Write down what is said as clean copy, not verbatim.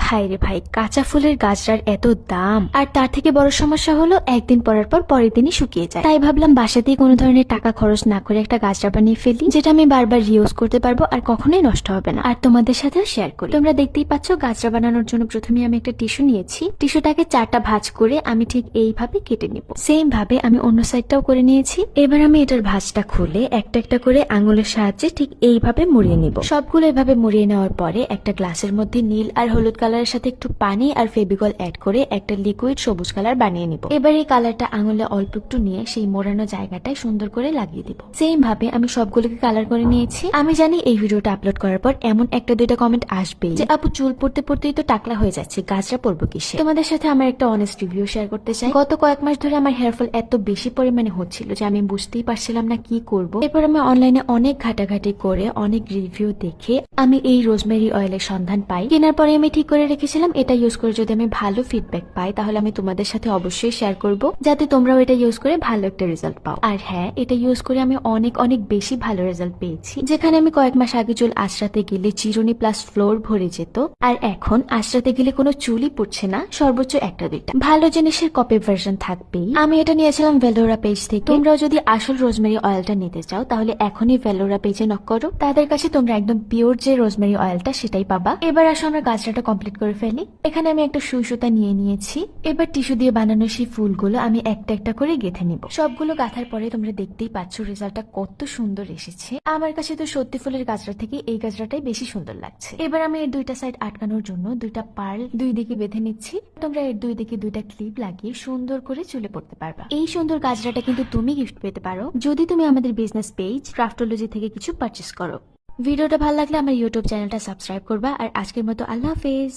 ভাই রে ভাই, কাঁচা ফুলের গাছটার এত দাম, আর তার থেকে বড় সমস্যা হলো একদিন পরার পর পরের দিনই শুকিয়ে যায়। তাই ভাবলাম বাসাতেই কোনো ধরনের টাকা খরচ না করে একটা গাছটা বানিয়ে ফেলি, যেটা আমি বারবার ইউজ করতে পারবো আর কখনোই নষ্ট হবে না, আর তোমাদের সাথেও শেয়ার করি। তোমরা দেখতেই পাচ্ছ গাছটা বানানোর জন্য প্রথমে আমি একটা টিস্যু নিয়েছি। টিস্যুটাকে 4টা ভাঁজ করে আমি ঠিক এইভাবে কেটে নিব। সেম ভাবে আমি অন্য সাইডটাও করে নিয়েছি। এবার আমি এটার ভাঁজটা খুলে একটা একটা করে আঙুলের সাহায্যে ঠিক এইভাবে মুড়িয়ে নিব। সবগুলো এভাবে মুড়িয়ে নেওয়ার পরে একটা গ্লাসের মধ্যে নীল আর হলুদ কালারের সাথে একটু পানি আর ফেভিকল অ্যাড করে একটা লিকুইড সবুজ কালার বানিয়ে নিব। এবার এই কালারটা আঙুলে অল্প একটু নিয়ে সেই মোড়ানো জায়গাটায় সুন্দর করে লাগিয়ে দিব। সেম ভাবে আমি সবগুলোকে কালার করে নিয়েছি। আমি জানি এই ভিডিওটা আপলোড করার পর এমন একটা দুইটা কমেন্ট আসবে যে আপু চুল পড়তে পড়তেই তো টাকলা হয়ে যাচ্ছে, গাছটা পড়বো কিসে। তোমাদের সাথে আমার একটা অনেস্ট রিভিউ শেয়ার করতে চাই। গত কয়েক মাস ধরে আমার হেয়ার ফল এত বেশি পরিমাণে হচ্ছিল যে আমি বুঝতেই পারছিলাম না কি করব। এরপর আমি অনলাইনে অনেক ঘাটাঘাটি করে অনেক রিভিউ দেখে আমি এই রোজমেরি অয়েলের সন্ধান পাই। কেনার পরে আমি ঠিক করে রেখেছিলাম এটা ইউজ করে যদি আমি ভালো ফিডব্যাক পাই তাহলে আমি তোমাদের সাথে অবশ্যই শেয়ার করব, যাতে তোমরাও এটা ইউজ করে ভালো একটা রেজাল্ট পাও। আর হ্যাঁ, এটা ইউজ করে আমি অনেক অনেক বেশি ভালো রেজাল্ট পেয়েছি। যেখানে আমি কয়েক মাস আগে চুল আঁচড়াতে গেলে চিরুনি প্লাস ফ্লোর ভরে যেত, আর এখন আঁচড়াতে গেলে কোনো চুলই পড়ছে না, সর্বোচ্চ একটা দুইটা। ভালো জিনিসের কপি ভার্সন থাকবেই। আমি এটা নিয়েছিলাম ভেলোরা পেজ থেকে। তোমরাও যদি আসল রোজমেরি অয়েলটা নিতে চাও তাহলে এখনই ভেলোরা পেজে নক করো। তাদের কাছে তোমরা একদম পিওর যে রোজমেরি অয়েলটা সেটাই পাবা। এবার আসো আমরা গাছটা কমপ্লিট করে ফেলি। এখানে আমি একটা সুই সুতা নিয়ে নিয়েছি। এবার টিস্যু দিয়ে বানানো সেই ফুলগুলো আমি একটা একটা করে গেঁথে নিব। সবগুলো গাঁথার পরে তোমরা দেখতেই পাচ্ছ রেজাল্টটা কত সুন্দর এসেছে। আমার কাছে তো সত্যি ফুলের গাছটা থেকে এই গাছটাই বেশি সুন্দর লাগছে। এবার আমি এর দুইটা সাইড আটকানোর জন্য দুইটা পার্ল দুই দিকে বেঁধে নিচ্ছি। তোমরা এর দুই দিকে দুইটা ক্লিপ লাগিয়ে সুন্দর করে চুলে পড়তে পারবা। এই সুন্দর গাছটা কিন্তু তুমি গিফট পেতে পারো যদি তুমি আমাদের বিজনেস পেজ ক্রাফটোলজি থেকে কিছু পারচেস করো। ভিডিওটা ভালো লাগলে আমার ইউটিউব চ্যানেলটা সাবস্ক্রাইব করবা। আর আজকের মতো আল্লাহ হাফেজ।